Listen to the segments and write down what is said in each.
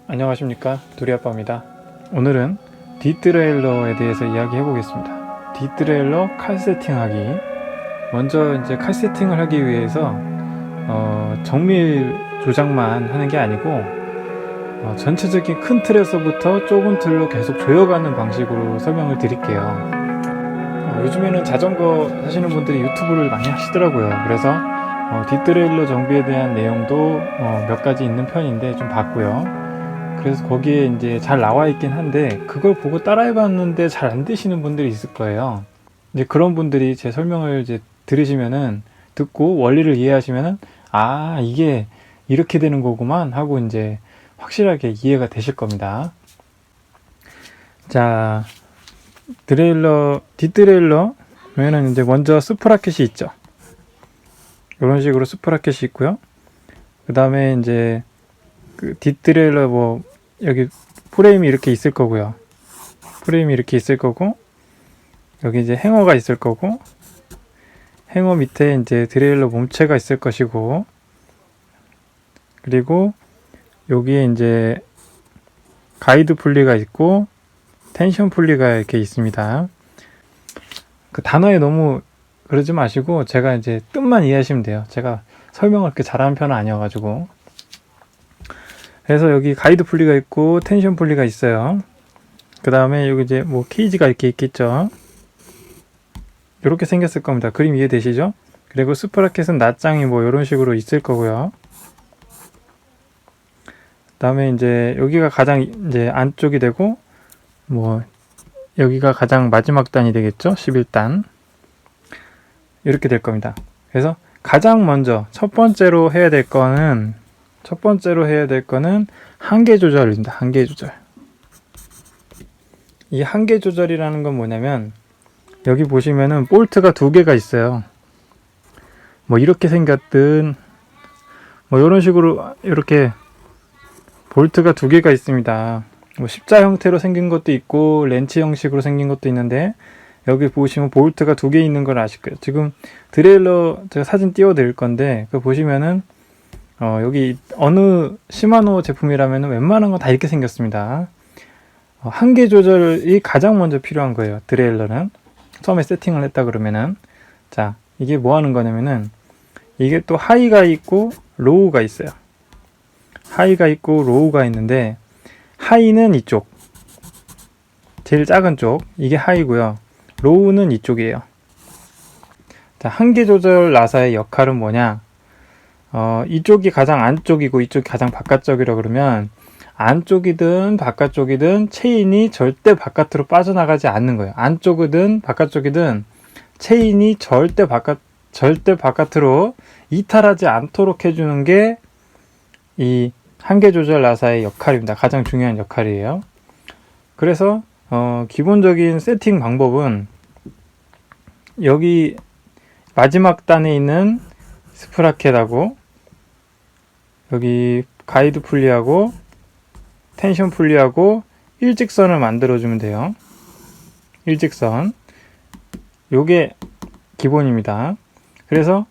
안녕하십니까, 두리아빠입니다. 오늘은 뒷드레일러에 대해서 이야기해 보겠습니다. 뒷드레일러 칼 세팅하기. 먼저 이제 칼 세팅을 하기 위해서 정밀 조작만 하는 게 아니고 전체적인 큰 틀에서부터 좁은 틀로 계속 조여가는 방식으로 설명을 드릴게요. 요즘에는 자전거 하시는 분들이 유튜브를 많이 하시더라고요. 그래서 뒷드레일러 정비에 대한 내용도 몇 가지 있는 편인데 좀 봤고요. 그래서 거기에 이제 잘 나와 있긴 한데 그걸 보고 따라해 봤는데 잘 안 되시는 분들이 있을 거예요. 이제 그런 분들이 제 설명을 이제 들으시면은, 듣고 원리를 이해하시면은, 아, 이게 이렇게 되는 거구만 하고 이제 확실하게 이해가 되실 겁니다. 자, 뒷드레일러면은 이제 먼저 스프라켓이 있죠. 이런 식으로 스프라켓이 있고요. 그 다음에 이제 그 뒷드레일러 여기 프레임이 이렇게 있을 거고요. 프레임이 이렇게 있을 거고, 여기 이제 행어가 있을 거고, 행어 밑에 이제 드레일러 몸체가 있을 것이고, 그리고 여기에 이제 가이드 풀리가 있고, 텐션 풀리가 이렇게 있습니다. 그 단어에 너무 그러지 마시고 제가 이제 뜻만 이해하시면 돼요. 제가 설명을 그렇게 잘하는 편은 아니어가지고. 그래서 여기 가이드 풀리가 있고 텐션 풀리가 있어요. 그 다음에 여기 이제 케이지가 이렇게 있겠죠. 이렇게 생겼을 겁니다. 그림 이해되시죠? 그리고 스프라켓은 낱장이 이런 식으로 있을 거고요. 그 다음에 이제 여기가 가장 이제 안쪽이 되고, 여기가 가장 마지막 단이 되겠죠? 11단. 이렇게 될 겁니다. 그래서 가장 먼저 첫 번째로 해야 될 거는 한계 조절입니다. 한계 조절. 이 한계 조절이라는 건 뭐냐면, 여기 보시면은 볼트가 두 개가 있어요. 이렇게 생겼든 이런 식으로 이렇게 볼트가 두 개가 있습니다. 십자 형태로 생긴 것도 있고 렌치 형식으로 생긴 것도 있는데, 여기 보시면 볼트가 두 개 있는 걸 아실 거예요. 지금 드레일러 제가 사진 띄워 드릴 건데, 그 보시면은 여기 어느 시마노 제품이라면 웬만한 건 다 이렇게 생겼습니다. 한계 조절이 가장 먼저 필요한 거예요. 드레일러는 처음에 세팅을 했다 그러면은, 자, 이게 뭐 하는 거냐면은, 이게 또 하이가 있고 로우가 있어요. 하이가 있고 로우가 있는데, 하이는 이쪽, 제일 작은 쪽, 이게 하이고요. 로우는 이쪽이에요. 자, 한계 조절 나사의 역할은 뭐냐? 이쪽이 가장 안쪽이고 이쪽이 가장 바깥쪽이라 그러면, 안쪽이든 바깥쪽이든 체인이 절대 바깥으로 빠져나가지 않는 거예요. 안쪽이든 바깥쪽이든 체인이 절대 바깥으로 이탈하지 않도록 해주는 게 이 한계 조절 나사의 역할입니다. 가장 중요한 역할이에요. 그래서 기본적인 세팅 방법은, 여기 마지막 단에 있는 스프라켓하고 여기 가이드 풀리하고 텐션 풀리하고 일직선을 만들어주면 돼요. 일직선. 요게 기본입니다. 그래서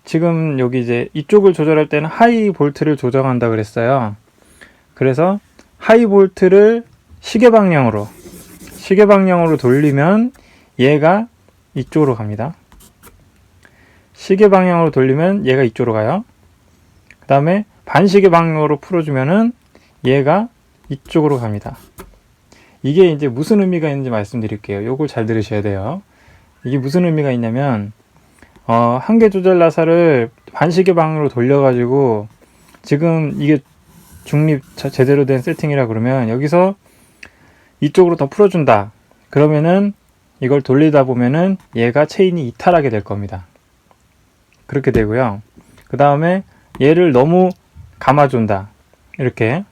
지금 여기 이제 이쪽을 조절할 때는 하이 볼트를 조정한다 그랬어요. 그래서 하이 볼트를 시계 방향으로 돌리면 얘가 이쪽으로 갑니다. 시계 방향으로 돌리면 얘가 이쪽으로 가요. 그 다음에 반시계 방향으로 풀어주면은 얘가 이쪽으로 갑니다. 이게 이제 무슨 의미가 있는지 말씀드릴게요. 요걸 잘 들으셔야 돼요. 이게 무슨 의미가 있냐면, 한계 조절 나사를 반시계 방향으로 돌려가지고, 지금 이게 중립 제대로 된 세팅이라 그러면 여기서 이쪽으로 더 풀어준다. 그러면은 이걸 돌리다 보면은 얘가 체인이 이탈하게 될 겁니다. 그렇게 되고요. 그 다음에 얘를 너무 감아준다. 이렇게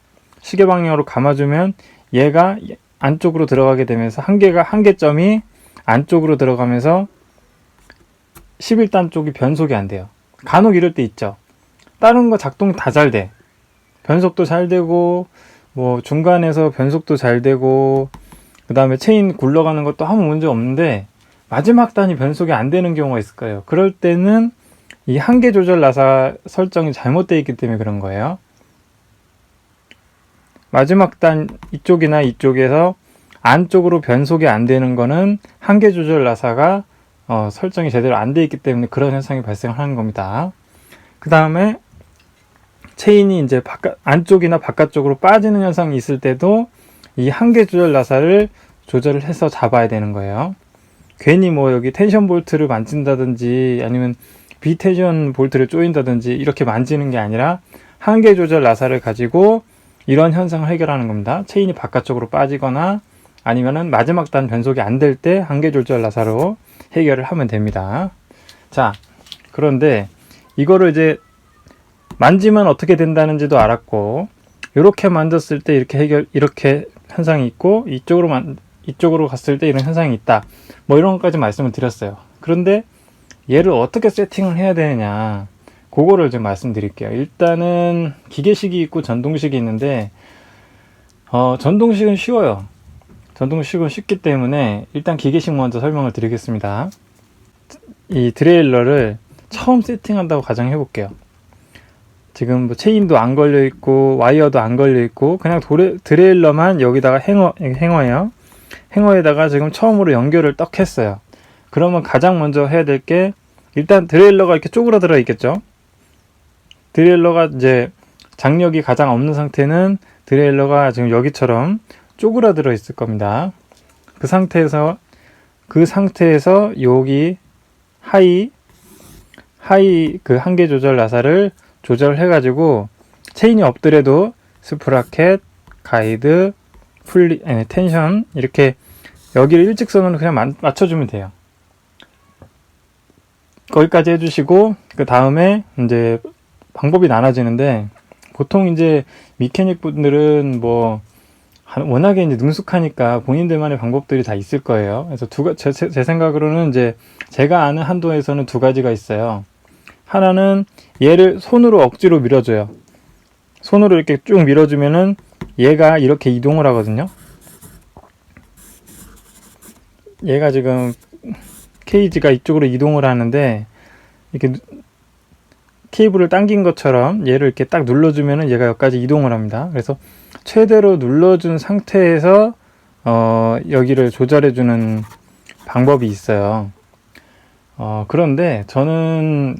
시계 방향으로 감아주면 얘가 안쪽으로 들어가게 되면서 한계점이 안쪽으로 들어가면서 11단 쪽이 변속이 안 돼요. 간혹 이럴 때 있죠. 다른 거 작동 다 잘 돼. 변속도 잘 되고 중간에서 변속도 잘 되고, 그 다음에 체인 굴러가는 것도 아무 문제 없는데 마지막 단이 변속이 안 되는 경우가 있을 거예요. 그럴 때는 이 한계 조절 나사 설정이 잘못되어 있기 때문에 그런 거예요. 마지막 단 이쪽이나 이쪽에서 안쪽으로 변속이 안 되는 거는 한계 조절 나사가 설정이 제대로 안 돼 있기 때문에 그런 현상이 발생하는 겁니다. 그 다음에 체인이 이제 안쪽이나 바깥쪽으로 빠지는 현상이 있을 때도 이 한계 조절 나사를 조절을 해서 잡아야 되는 거예요. 괜히 뭐 여기 텐션 볼트를 만진다든지 아니면 비텐션 볼트를 조인다든지 이렇게 만지는 게 아니라 한계 조절 나사를 가지고 이런 현상을 해결하는 겁니다. 체인이 바깥쪽으로 빠지거나 아니면은 마지막 단 변속이 안 될 때 한계 조절 나사로 해결을 하면 됩니다. 자, 그런데 이거를 이제 만지면 어떻게 된다는지도 알았고, 이렇게 만졌을 때 이렇게 현상이 있고, 이쪽으로 갔을 때 이런 현상이 있다. 뭐 이런 것까지 말씀을 드렸어요. 그런데 얘를 어떻게 세팅을 해야 되느냐, 그거를 좀 말씀드릴게요. 일단은 기계식이 있고 전동식이 있는데, 전동식은 쉬워요. 전동식은 쉽기 때문에 일단 기계식 먼저 설명을 드리겠습니다. 이 드레일러를 처음 세팅한다고 가정해 볼게요. 지금 뭐 체인도 안 걸려 있고 와이어도 안 걸려 있고 그냥 드레일러만 여기다가 행어예요. 행어에다가 지금 처음으로 연결을 딱 했어요. 그러면 가장 먼저 해야 될 게 일단 드레일러가 이렇게 쪼그라들어 있겠죠. 드레일러가 이제 장력이 가장 없는 상태는 드레일러가 지금 여기처럼 쪼그라들어 있을 겁니다. 그 상태에서 여기 하이 그 한계 조절 나사를 조절해 가지고 체인이 없더라도 스프라켓, 가이드, 텐션 이렇게 여기를 일직선으로 그냥 맞춰주면 돼요. 거기까지 해주시고 그 다음에 이제 방법이 나눠지는데 보통 이제 미케닉 분들은 뭐 워낙에 이제 능숙하니까 본인들만의 방법들이 다 있을 거예요. 그래서 제 생각으로는 이제 제가 아는 한도에서는 두 가지가 있어요. 하나는 얘를 손으로 억지로 밀어줘요. 손으로 이렇게 쭉 밀어주면은 얘가 이렇게 이동을 하거든요. 얘가 지금 케이지가 이쪽으로 이동을 하는데 이렇게 케이블을 당긴 것처럼 얘를 이렇게 딱 눌러주면은 얘가 여기까지 이동을 합니다. 그래서 최대로 눌러준 상태에서 여기를 조절해주는 방법이 있어요. 그런데 저는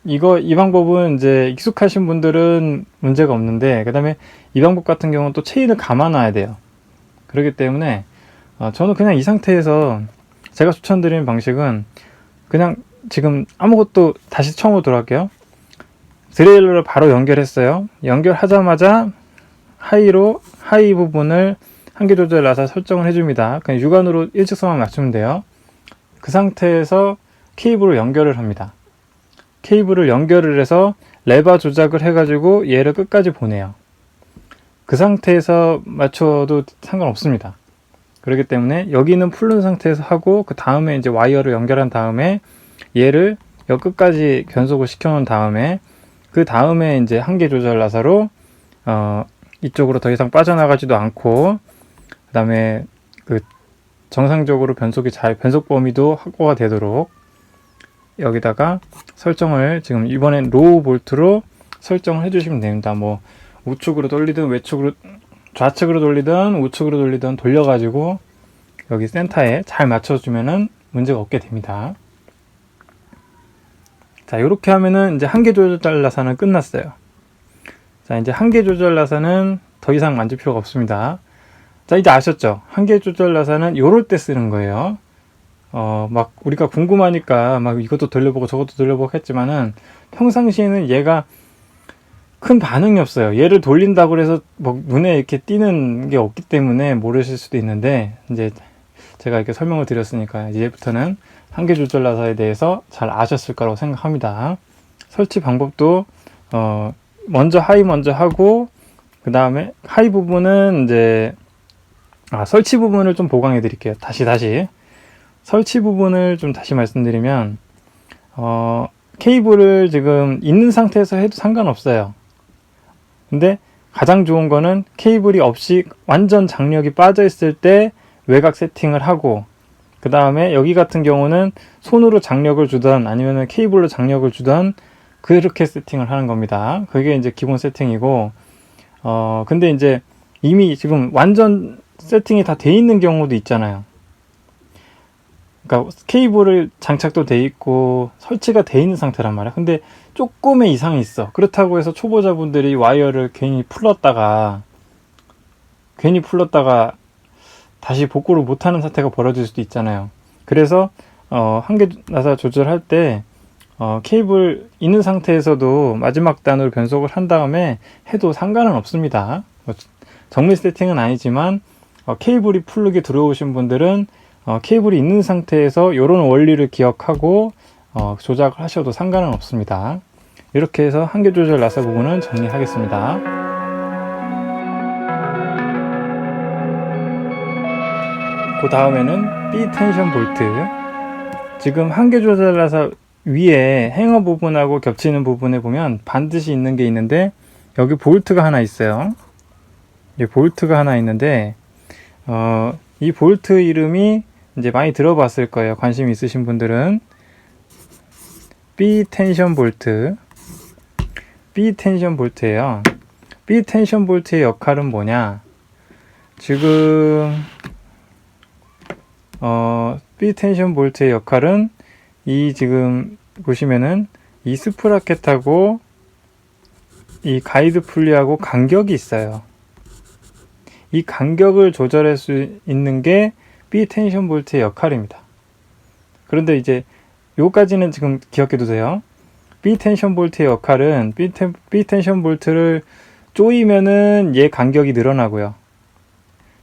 이 방법은 이제 익숙하신 분들은 문제가 없는데, 그 다음에 이 방법 같은 경우는 또 체인을 감아놔야 돼요. 그렇기 때문에 저는 그냥 이 상태에서 제가 추천드리는 방식은 그냥 지금 아무것도 다시 처음으로 돌아갈게요. 드레일러를 바로 연결했어요. 연결하자마자 하이 부분을 한계 조절 나사 설정을 해줍니다. 그냥 육안으로 일직선만 맞추면 돼요. 그 상태에서 케이블을 연결을 합니다. 케이블을 연결을 해서 레버 조작을 해가지고 얘를 끝까지 보내요. 그 상태에서 맞춰도 상관없습니다. 그렇기 때문에 여기는 풀른 상태에서 하고 그 다음에 이제 와이어를 연결한 다음에 얘를 여기 끝까지 변속을 시켜 놓은 다음에 그 다음에 이제 한계 조절 나사로 이쪽으로 더 이상 빠져나가지도 않고 그 다음에 그 정상적으로 변속 범위도 확보가 되도록 여기다가 설정을 지금 이번엔 로우 볼트로 설정을 해주시면 됩니다. 뭐 우측으로 돌리든 좌측으로 돌리든 우측으로 돌리든 돌려가지고 여기 센터에 잘 맞춰주면은 문제가 없게 됩니다. 자, 이렇게 하면은 이제 한계 조절 나사는 끝났어요. 자, 이제 한계 조절 나사는 더 이상 만질 필요가 없습니다. 자, 이제 아셨죠? 한계 조절 나사는 요럴 때 쓰는 거예요. 막 우리가 궁금하니까 막 이것도 돌려보고 저것도 돌려보고 했지만은 평상시에는 얘가 큰 반응이 없어요. 얘를 돌린다고 해서 뭐 눈에 이렇게 띄는 게 없기 때문에 모르실 수도 있는데 이제 제가 이렇게 설명을 드렸으니까 이제부터는 한계 조절 나사에 대해서 잘 아셨을 거라고 생각합니다. 설치 방법도 먼저 하이 먼저 하고 그 다음에 하이 부분은 이제 설치 부분을 좀 보강해 드릴게요. 다시 설치 부분을 좀 다시 말씀드리면 케이블을 지금 있는 상태에서 해도 상관없어요. 근데 가장 좋은 거는 케이블이 없이 완전 장력이 빠져 있을 때 외곽 세팅을 하고 그 다음에 여기 같은 경우는 손으로 장력을 주던 아니면 케이블로 장력을 주던 그렇게 세팅을 하는 겁니다. 그게 이제 기본 세팅이고 근데 이제 이미 지금 완전 세팅이 다 돼 있는 경우도 있잖아요. 그러니까 케이블을 장착도 돼 있고 설치가 돼 있는 상태란 말이야. 근데 조금의 이상이 있어. 그렇다고 해서 초보자분들이 와이어를 괜히 풀렀다가 다시 복구를 못하는 사태가 벌어질 수도 있잖아요. 그래서 한계나사 조절할 때 케이블 있는 상태에서도 마지막 단으로 변속을 한 다음에 해도 상관은 없습니다. 정밀 세팅은 아니지만 케이블이 풀르게 들어오신 분들은 케이블이 있는 상태에서 이런 원리를 기억하고 조작을 하셔도 상관은 없습니다. 이렇게 해서 한계 조절 나사 부분은 정리하겠습니다. 그 다음에는 B 텐션 볼트. 지금 한계 조절 나사 위에 행어 부분하고 겹치는 부분에 보면 반드시 있는 게 있는데, 여기 볼트가 하나 있어요. 이 볼트가 하나 있는데 이 볼트 이름이 이제 많이 들어봤을 거예요. 관심 있으신 분들은. B 텐션 볼트. B 텐션 볼트예요. B 텐션 볼트의 역할은 뭐냐? 지금 B 텐션 볼트의 역할은 이 지금 보시면은 이 스프라켓하고 이 가이드 풀리하고 간격이 있어요. 이 간격을 조절할 수 있는 게 B 텐션 볼트의 역할입니다. 그런데 이제 요까지는 지금 기억해 두세요. B 텐션 볼트의 역할은 B 텐션 볼트를 조이면은 얘 간격이 늘어나고요.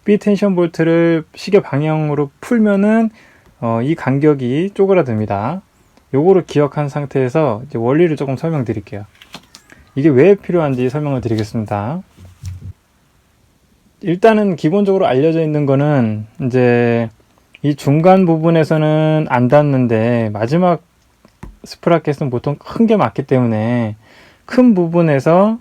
B 텐션 볼트를 시계 방향으로 풀면은 이 간격이 쪼그라듭니다. 요거를 기억한 상태에서 이제 원리를 조금 설명드릴게요. 이게 왜 필요한지 설명을 드리겠습니다. 일단은 기본적으로 알려져 있는 거는 이제 이 중간 부분에서는 안 닿는데 마지막 스프라켓은 보통 큰 게 맞기 때문에 큰 부분에서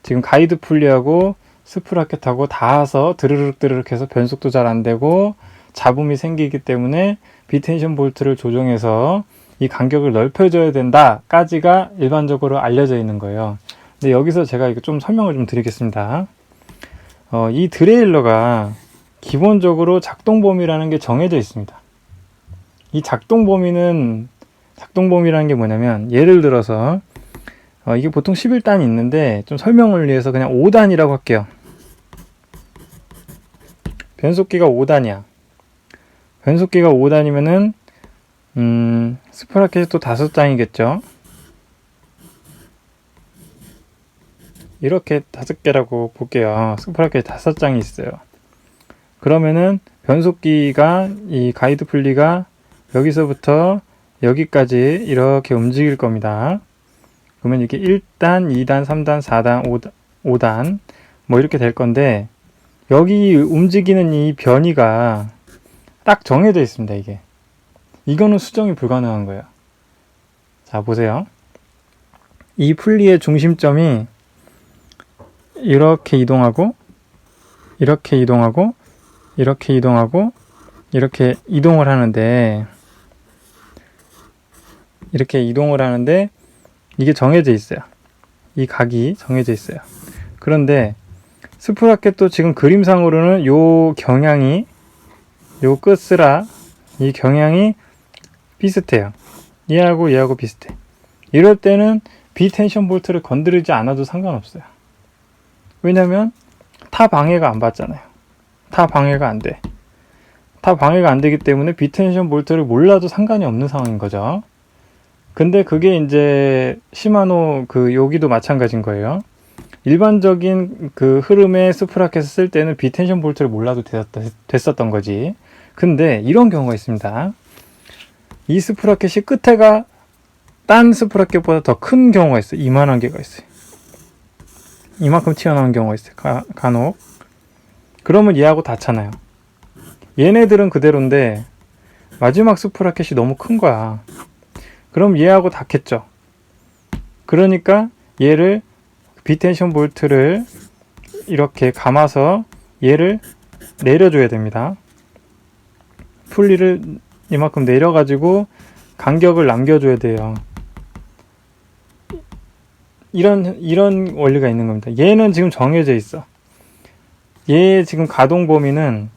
지금 가이드 풀리하고 스프라켓하고 닿아서 드르륵 해서 변속도 잘 안 되고 잡음이 생기기 때문에 비텐션 볼트를 조정해서 이 간격을 넓혀줘야 된다까지가 일반적으로 알려져 있는 거예요. 근데 여기서 제가 이거 좀 설명을 좀 드리겠습니다. 이 드레일러가 기본적으로 작동 범위라는 게 정해져 있습니다. 이 작동 범위라는 게 뭐냐면, 예를 들어서 이게 보통 11단이 있는데 좀 설명을 위해서 그냥 5단이라고 할게요. 변속기가 5단이야. 변속기가 5단이면은 스프라켓이 또 5장이겠죠. 이렇게 5개라고 볼게요. 스프라켓이 5장이 있어요. 그러면은 변속기가 이 가이드 풀리가 여기서부터 여기까지 이렇게 움직일 겁니다. 그러면 이렇게 1단, 2단, 3단, 4단, 5단 뭐 이렇게 될 건데, 여기 움직이는 이 변이가 딱 정해져 있습니다. 이거는 수정이 불가능한 거예요. 자, 보세요. 이 풀리의 중심점이 이렇게 이동하고 이렇게 이동하고 이렇게 이동하고 이렇게 이동을 하는데, 이게 정해져 있어요. 이 각이 정해져 있어요. 그런데 스프라켓도 지금 그림상으로는 요 경향이, 요 끝으라 이 경향이 비슷해요. 얘하고 비슷해. 이럴 때는 B 텐션 볼트를 건드리지 않아도 상관없어요. 왜냐면 타 방해가 안 받잖아요. 타 방해가 안 돼. 타 방해가 안 되기 때문에 B 텐션 볼트를 몰라도 상관이 없는 상황인 거죠. 근데 그게 이제 시마노 여기도 마찬가지인 거예요. 일반적인 그 흐름의 스프라켓을 쓸 때는 B 텐션 볼트를 몰라도 됐었던 거지. 근데 이런 경우가 있습니다. 이 스프라켓이 끝에가 딴 스프라켓보다 더 큰 경우가 있어요. 이만한 개가 있어요. 이만큼 튀어나온 경우가 있어요. 간혹. 그러면 얘하고 닿잖아요. 얘네들은 그대로인데 마지막 스프라켓이 너무 큰 거야. 그럼 얘하고 닿겠죠. 그러니까 얘를 비텐션 볼트를 이렇게 감아서 얘를 내려줘야 됩니다. 풀리를 이만큼 내려가지고 간격을 남겨줘야 돼요. 이런 원리가 있는 겁니다. 얘는 지금 정해져 있어. 얘 지금 가동 범위는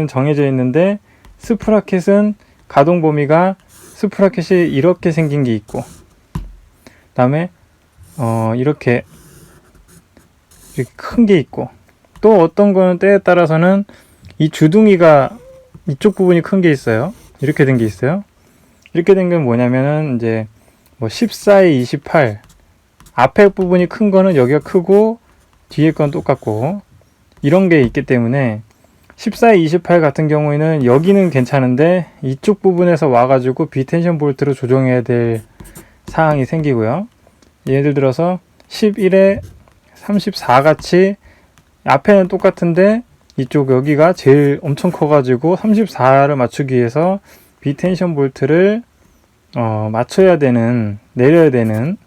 정해져 있는데 스프라켓은 가동 범위가 스프라켓이 이렇게 생긴 게 있고 그다음에 이렇게 큰 게 있고 또 어떤 거는 때에 따라서는 이 주둥이가 이쪽 부분이 큰 게 있어요. 이렇게 된 게 있어요. 이렇게 된 게 뭐냐면은 이제 뭐 14에 28 앞에 부분이 큰 거는 여기가 크고 뒤에 건 똑같고 이런 게 있기 때문에 14에 28 같은 경우에는 여기는 괜찮은데 이쪽 부분에서 와가지고 비텐션 볼트로 조정해야 될 사항이 생기고요. 예를 들어서 11에 34 같이 앞에는 똑같은데 이쪽 여기가 제일 엄청 커가지고 34를 맞추기 위해서 비텐션 볼트를 맞춰야 되는, 내려야 되는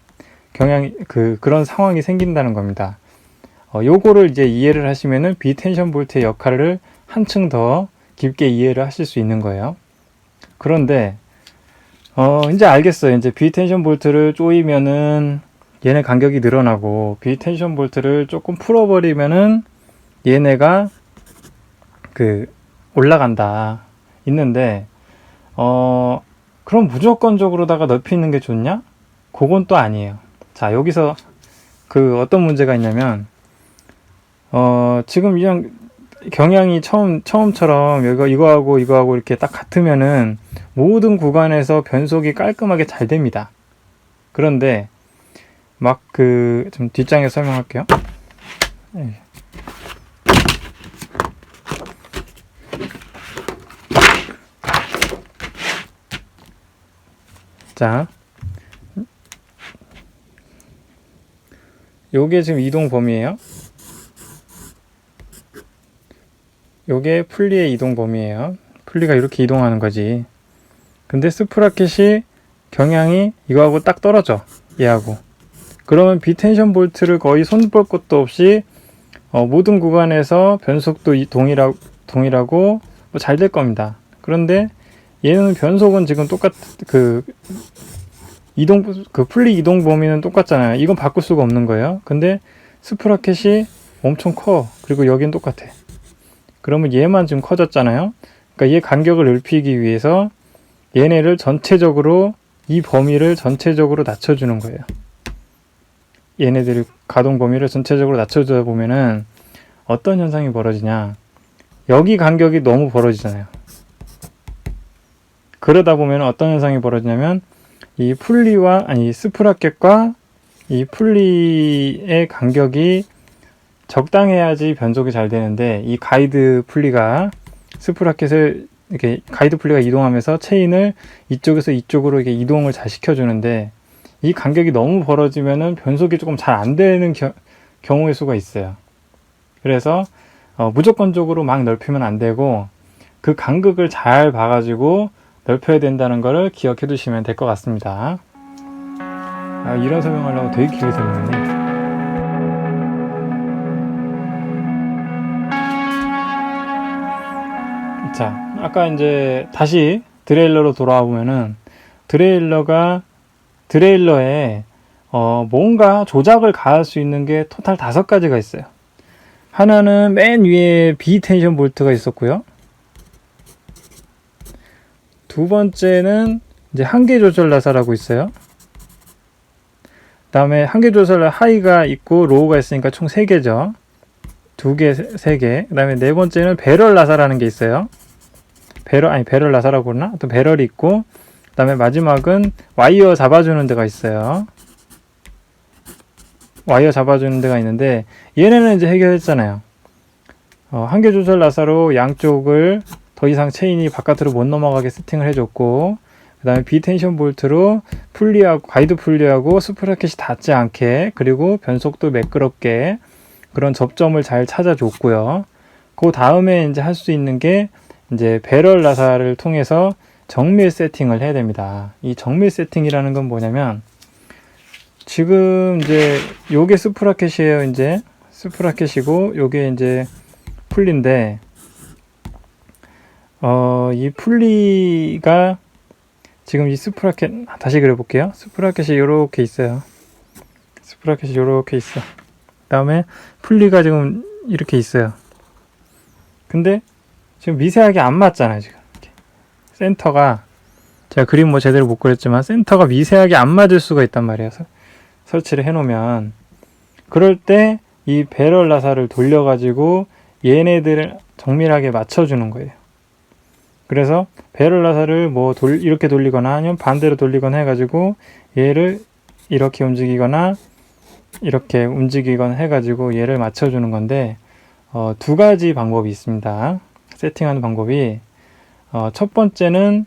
그런 상황이 생긴다는 겁니다. 요거를 이제 이해를 하시면은 비텐션 볼트의 역할을 한층 더 깊게 이해를 하실 수 있는 거예요. 그런데 이제 알겠어요. 이제 비텐션 볼트를 조이면은 얘네 간격이 늘어나고 비텐션 볼트를 조금 풀어버리면은 얘네가 올라간다 있는데 그럼 무조건적으로다가 넓히 있는 게 좋냐? 그건 또 아니에요. 자, 여기서 어떤 문제가 있냐면 지금 그냥 경향이 처음처럼 이거하고 이렇게 딱 같으면은 모든 구간에서 변속이 깔끔하게 잘 됩니다. 그런데 좀 뒷장에 설명할게요. 자, 요게 지금 이동 범위예요. 요게 풀리의 이동 범위예요. 풀리가 이렇게 이동하는 거지. 근데 스프라켓이 경향이 이거하고 딱 떨어져. 얘하고. 그러면 비텐션 볼트를 거의 손볼 것도 없이 모든 구간에서 변속도 동일하고 잘 될 겁니다. 그런데 얘는 변속은 지금 풀리 이동 범위는 똑같잖아요. 이건 바꿀 수가 없는 거예요. 근데 스프라켓이 엄청 커. 그리고 여긴 똑같아. 그러면 얘만 지금 커졌잖아요. 그러니까 얘 간격을 넓히기 위해서 얘네를 전체적으로 이 범위를 전체적으로 낮춰주는 거예요. 얘네들 가동 범위를 전체적으로 낮춰주다 보면은 어떤 현상이 벌어지냐. 여기 간격이 너무 벌어지잖아요. 그러다 보면 어떤 현상이 벌어지냐면 이 스프라켓과 이 풀리의 간격이 적당해야지 변속이 잘 되는데 이 가이드 풀리가 이동하면서 체인을 이쪽에서 이쪽으로 이렇게 이동을 잘 시켜주는데 이 간격이 너무 벌어지면은 변속이 조금 잘 안 되는 경우의 수가 있어요. 그래서 무조건적으로 막 넓히면 안 되고 그 간격을 잘 봐가지고 넓혀야 된다는 거를 기억해 두시면 될 것 같습니다. 이런 설명하려고 되게 길게 설명했네. 자, 아까 이제 다시 드레일러로 돌아와 보면은 드레일러에 뭔가 조작을 가할 수 있는 게 토탈 5가지가 있어요. 하나는 맨 위에 비텐션 볼트가 있었고요. 두 번째는 이제 한계 조절 나사라고 있어요. 다음에 한계 조절 하이가 있고 로우가 있으니까 총 3개죠. 2개, 3개. 그 다음에 네 번째는 배럴 나사라는 게 있어요. 배럴 나사라고 그러나? 또 배럴이 있고, 그 다음에 마지막은 와이어 잡아주는 데가 있어요. 와이어 잡아주는 데가 있는데, 얘네는 이제 해결했잖아요. 한계 조절 나사로 양쪽을 더 이상 체인이 바깥으로 못 넘어가게 세팅을 해줬고, 그 다음에 비텐션 볼트로 가이드 풀리하고 스프라켓이 닿지 않게, 그리고 변속도 매끄럽게 그런 접점을 잘 찾아줬고요. 그 다음에 이제 할 수 있는 게 이제 배럴 나사를 통해서 정밀 세팅을 해야 됩니다. 이 정밀 세팅이라는 건 뭐냐면 지금 이제 요게 스프라켓이에요. 이제 스프라켓이고 요게 이제 풀리인데 이 풀리가 지금 이 스프라켓 다시 그려볼게요. 스프라켓이 요렇게 있어요. 스프라켓이 요렇게 있어. 그 다음에 풀리가 지금 이렇게 있어요. 근데 지금 미세하게 안 맞잖아요. 지금 이렇게. 센터가 제가 그림 뭐 제대로 못 그렸지만 센터가 미세하게 안 맞을 수가 있단 말이에요. 설치를 해놓으면. 그럴 때 이 배럴 나사를 돌려가지고 얘네들을 정밀하게 맞춰주는 거예요. 그래서 배럴 나사를 뭐 이렇게 돌리거나 아니면 반대로 돌리거나 해가지고 얘를 이렇게 움직이거나 이렇게 움직이거나 해가지고 얘를 맞춰주는 건데, 두 가지 방법이 있습니다. 세팅하는 방법이. 첫 번째는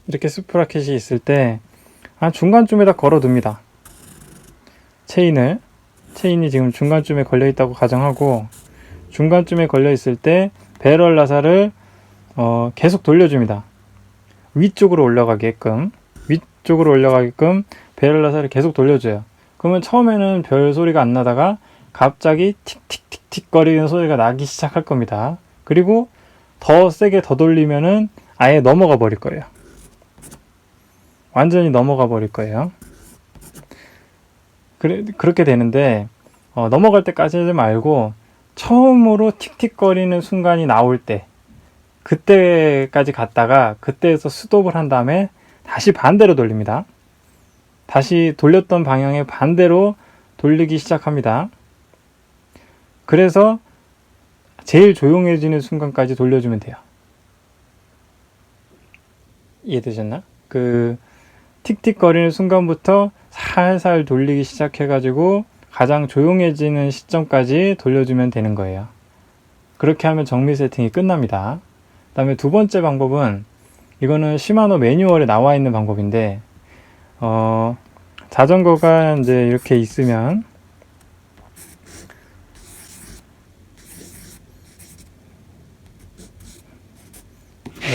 이렇게 스프라켓이 있을 때 중간쯤에다 걸어둡니다. 체인이 지금 중간쯤에 걸려있다고 가정하고, 중간쯤에 걸려있을 때 배럴 나사를 계속 돌려줍니다. 위쪽으로 올라가게끔 배럴 나사를 계속 돌려줘요. 그러면 처음에는 별 소리가 안 나다가 갑자기 틱틱틱틱 거리는 소리가 나기 시작할 겁니다. 그리고 더 세게 더 돌리면은 아예 넘어가 버릴 거예요. 완전히 넘어가 버릴 거예요. 그렇게 되는데, 넘어갈 때까지 하지 말고 처음으로 틱틱거리는 순간이 나올 때, 그때까지 갔다가 그때에서 스톱을 한 다음에 다시 반대로 돌립니다. 다시 돌렸던 방향에 반대로 돌리기 시작합니다. 그래서 제일 조용해지는 순간까지 돌려주면 돼요. 이해되셨나? 틱틱거리는 순간부터 살살 돌리기 시작해가지고 가장 조용해지는 시점까지 돌려주면 되는 거예요. 그렇게 하면 정밀 세팅이 끝납니다. 그 다음에 두 번째 방법은, 이거는 시마노 매뉴얼에 나와 있는 방법인데, 자전거가 이제 이렇게 있으면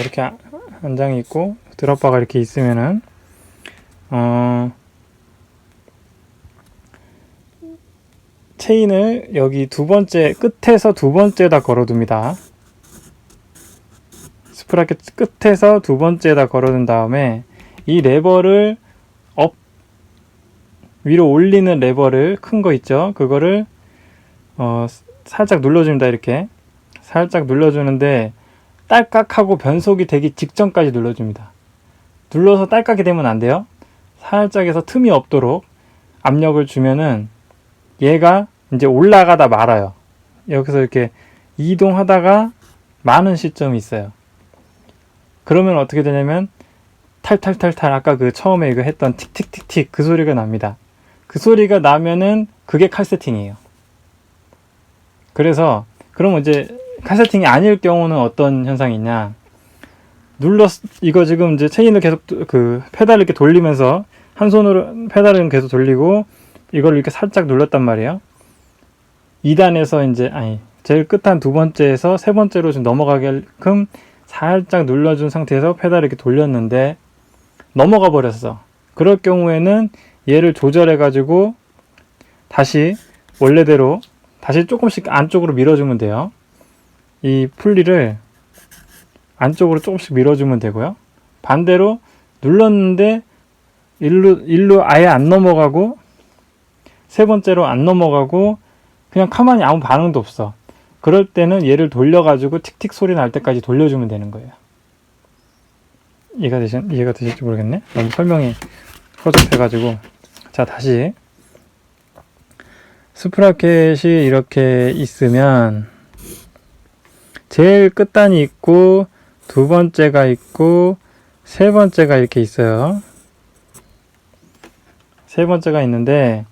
이렇게 한 장이 있고 드롭바가 이렇게 있으면은 체인을 여기 끝에서 두 번째에다 걸어둡니다. 스프라켓 끝에서 두 번째에다 걸어둔 다음에 이 레버를 위로 올리는 레버를, 큰 거 있죠? 그거를 살짝 눌러줍니다. 이렇게 살짝 눌러주는데 딸깍하고 변속이 되기 직전까지 눌러줍니다. 눌러서 딸깍이 되면 안 돼요. 살짝 해서 틈이 없도록 압력을 주면은 얘가 이제 올라가다 말아요. 여기서 이렇게 이동하다가 마는 시점이 있어요. 그러면 어떻게 되냐면 탈탈탈탈, 아까 처음에 이거 했던 틱틱틱틱 그 소리가 납니다. 그 소리가 나면은 그게 칼 세팅이에요. 그래서 그럼 이제 칼 세팅이 아닐 경우는 어떤 현상이 있냐? 이거 지금 이제 체인을 계속 페달을 이렇게 돌리면서 한 손으로 페달을 계속 돌리고 이걸 이렇게 살짝 눌렀단 말이에요. 2단에서 제일 끝한 두 번째에서 세 번째로 좀 넘어가게끔 살짝 눌러준 상태에서 페달을 이렇게 돌렸는데 넘어가 버렸어. 그럴 경우에는 얘를 조절해 가지고 다시 원래대로 다시 조금씩 안쪽으로 밀어주면 돼요. 이 풀리를 안쪽으로 조금씩 밀어주면 되고요. 반대로 눌렀는데 일로 아예 안 넘어가고 세 번째로 안 넘어가고 그냥 가만히 아무 반응도 없어. 그럴 때는 얘를 돌려가지고 틱틱 소리 날 때까지 돌려주면 되는 거예요. 이해가 되실지 모르겠네. 너무 설명이 허접해가지고. 자, 다시 스프라켓이 이렇게 있으면 제일 끝단이 있고 두 번째가 있고 세 번째가 이렇게 있어요. 세 번째가 있는데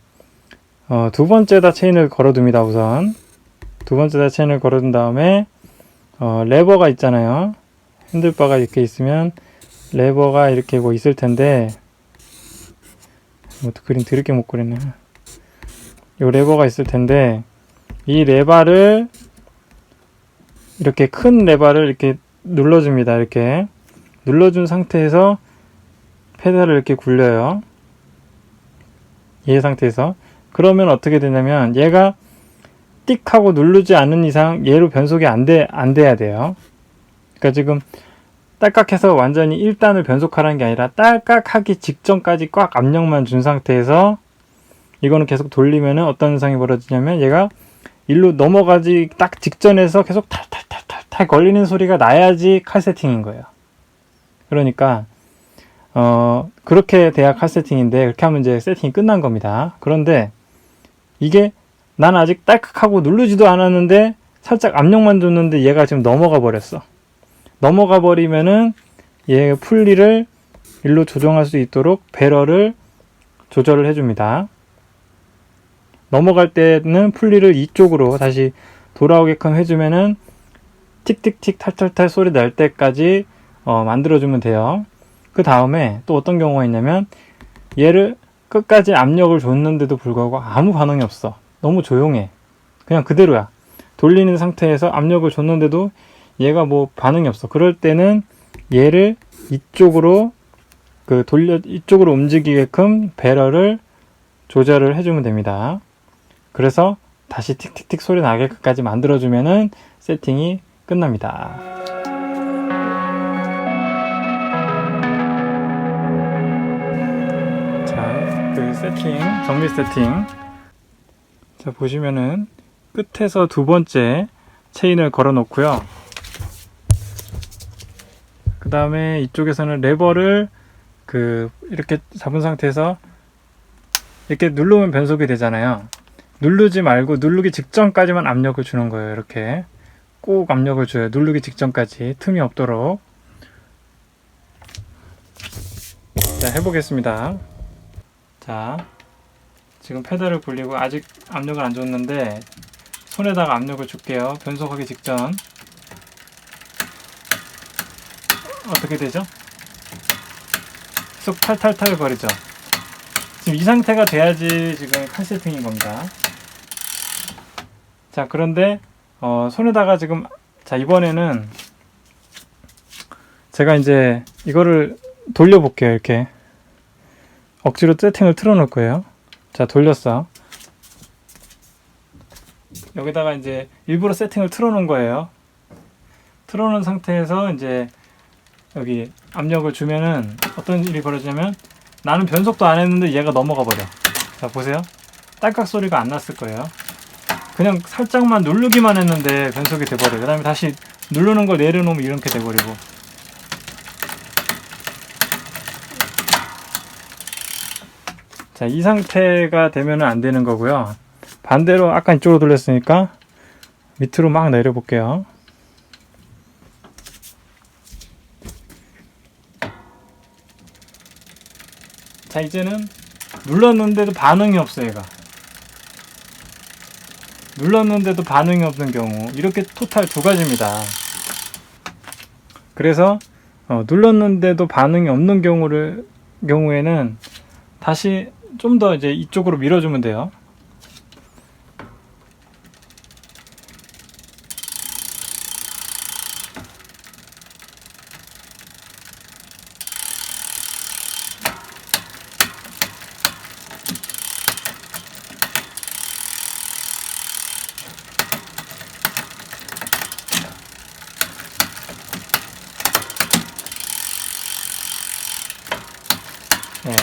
두 번째에다 체인을 걸어둡니다. 우선 두 번째에다 체인을 걸어둔 다음에 레버가 있잖아요. 핸들바가 이렇게 있으면 레버가 이렇게 뭐 있을 텐데 그림 드럽게 못 그리네. 이 레버가 있을 텐데 이 레버를 이렇게 큰 레버를 이렇게 눌러줍니다. 이렇게 눌러준 상태에서 페달을 이렇게 굴려요. 이 상태에서. 그러면 어떻게 되냐면 얘가 띡 하고 누르지 않는 이상 얘로 변속이 안 돼야 돼요. 그러니까 지금 딸깍해서 완전히 1단을 변속하라는 게 아니라 딸깍하기 직전까지 꽉 압력만 준 상태에서 이거는 계속 돌리면은 어떤 현상이 벌어지냐면 얘가 일로 넘어가지 딱 직전에서 계속 탈탈탈탈탈 걸리는 소리가 나야지 칼 세팅인 거예요. 그러니까 그렇게 돼야 칼 세팅인데 그렇게 하면 이제 세팅이 끝난 겁니다. 그런데 이게 난 아직 딸깍하고 누르지도 않았는데 살짝 압력만 줬는데 얘가 지금 넘어가 버렸어. 넘어가 버리면은 얘 풀리를 일로 조정할 수 있도록 배럴을 조절을 해줍니다. 넘어갈 때는 풀리를 이쪽으로 다시 돌아오게끔 해주면은 틱틱틱 탈탈탈 소리 날 때까지 만들어주면 돼요. 그 다음에 또 어떤 경우가 있냐면 얘를 끝까지 압력을 줬는데도 불구하고 아무 반응이 없어. 너무 조용해. 그냥 그대로야. 돌리는 상태에서 압력을 줬는데도 얘가 뭐 반응이 없어. 그럴 때는 얘를 이쪽으로 이쪽으로 움직이게끔 배럴을 조절을 해주면 됩니다. 그래서 다시 틱틱틱 소리 나게까지 만들어주면은 세팅이 끝납니다. 자, 그 세팅, 정밀 세팅. 자, 보시면은 끝에서 두 번째 체인을 걸어 놓고요. 그 다음에 이쪽에서는 레버를 이렇게 잡은 상태에서 이렇게 누르면 변속이 되잖아요. 누르지 말고 누르기 직전까지만 압력을 주는 거예요. 이렇게 꼭 압력을 줘요. 누르기 직전까지 틈이 없도록. 자, 해보겠습니다. 자, 지금 페달을 굴리고 아직 압력을 안 줬는데 손에다가 압력을 줄게요. 변속하기 직전. 어떻게 되죠? 쑥 탈탈탈 거리죠. 지금 이 상태가 돼야지 지금 칼 세팅인 겁니다. 자, 그런데 손에다가 지금, 자, 이번에는 제가 이제 이거를 돌려볼게요. 이렇게 억지로 세팅을 틀어놓을 거예요. 자, 돌렸어. 여기다가 이제 일부러 세팅을 틀어놓은 거예요. 틀어놓은 상태에서 이제 여기 압력을 주면은 어떤 일이 벌어지냐면 나는 변속도 안 했는데 얘가 넘어가 버려. 자, 보세요. 딸깍 소리가 안 났을 거예요. 그냥 살짝만 누르기만 했는데 변속이 돼버려요. 그 다음에 다시 누르는 걸 내려놓으면 이렇게 돼버리고. 자, 이 상태가 되면은 안 되는 거고요. 반대로 아까 이쪽으로 돌렸으니까 밑으로 막 내려볼게요. 자, 이제는 눌렀는데도 반응이 없어. 얘가 눌렀는데도 반응이 없는 경우, 이렇게 토탈 두 가지입니다. 그래서 눌렀는데도 반응이 없는 경우에는 다시 좀 더 이제 이쪽으로 밀어주면 돼요. 네.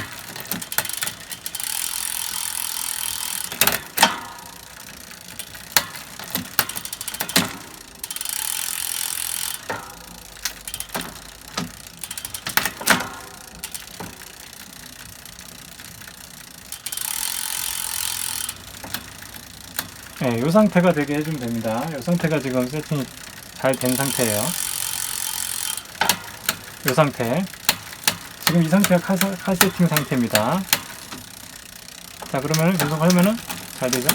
네, 이 상태가 되게 해주면 됩니다. 이 상태가 지금 세팅이 잘 된 상태예요. 이 상태. 지금 이 상태가 칼 세팅 상태입니다. 자, 그러면 계속 하면은 잘 되죠?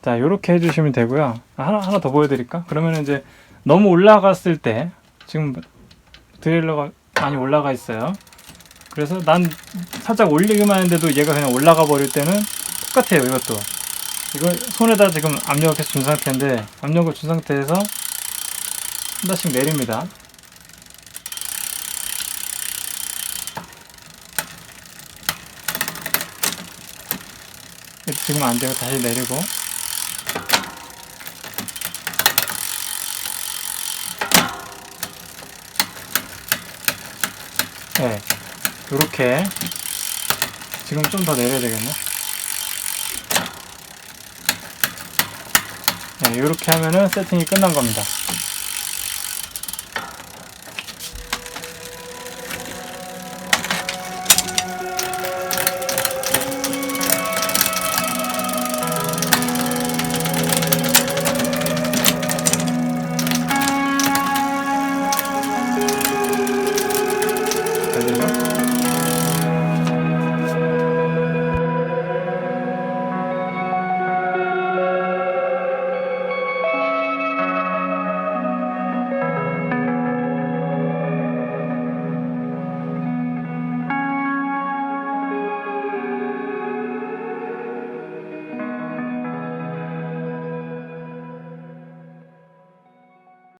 자, 요렇게 해주시면 되고요. 하나 더 보여드릴까? 그러면 이제 너무 올라갔을 때, 지금 드릴러가 많이 올라가 있어요. 그래서 난 살짝 올리기만 했는데도 얘가 그냥 올라가 버릴 때는 똑같아요. 이것도 이걸 손에다 지금 압력을 계속 준 상태인데, 압력을 준 상태에서 한 번씩 내립니다. 지금 안 되고 다시 내리고. 네, 요렇게. 지금 좀 더 내려야 되겠네. 네, 요렇게 하면은 세팅이 끝난 겁니다.